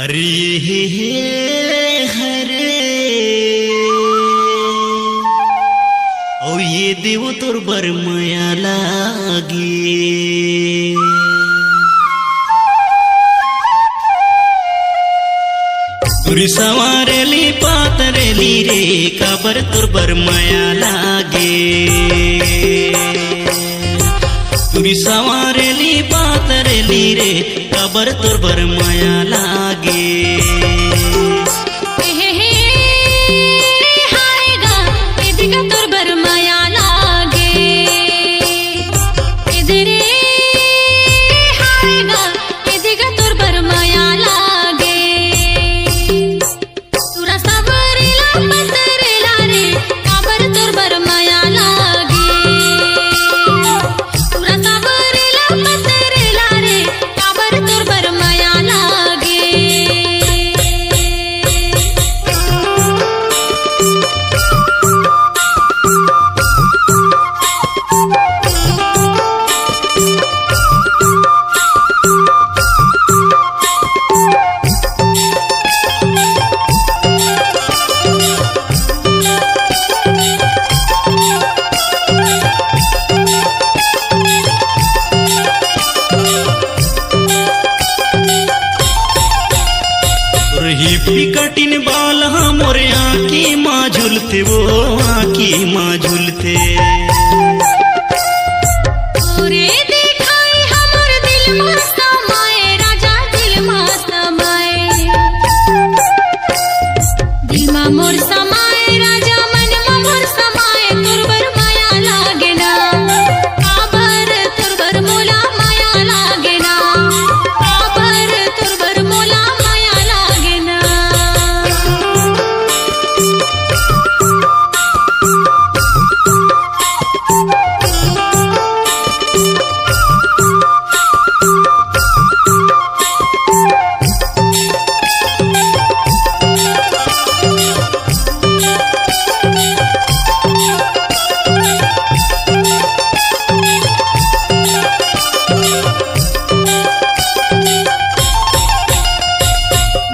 अरे हरे ओ ये देव तोर बरमया लागे तुरी सवारेली पातरेली रे काबर तोर बरमया लागे तुरी सवारेली पातरेली रे काबर तोर बरमया लागे कटिन बाल मोरे आँखी माँ झुलते वो आँखी माँ झुलते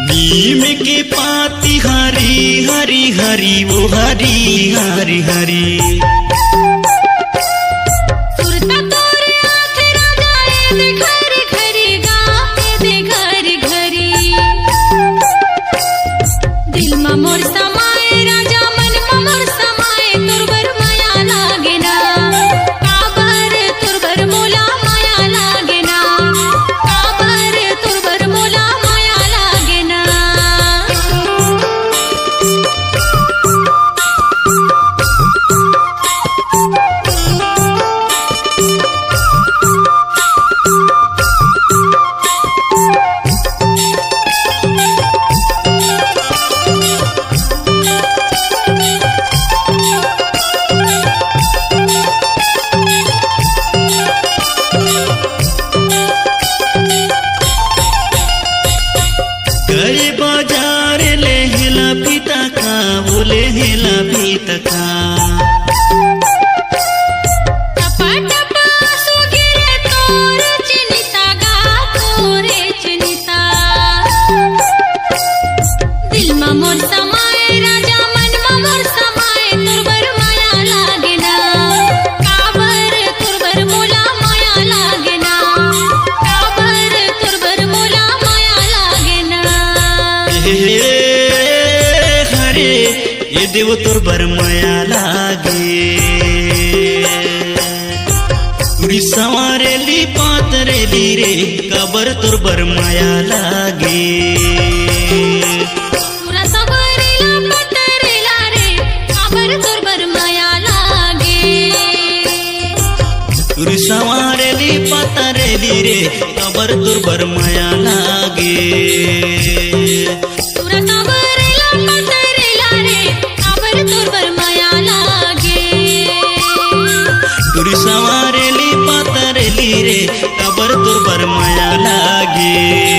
नीम के पाती हरी हरी हरी वो हरी हरी हरी बोले हेला पीतका ये देव तोर बरमया लागे तुरी सवारेली पातरेली रे काबर तोर बरमया लागे तुरा सवारेला पातरेला रे काबर तोर बरमया लागे तुरी सवारेली पातरेली रे काबर तोर बरमया लागे तुरा सवारेला पातरेला रे तोर बरमया लागे तुरी सवारेली पातरेली रे काबर तोर बरमया लागे।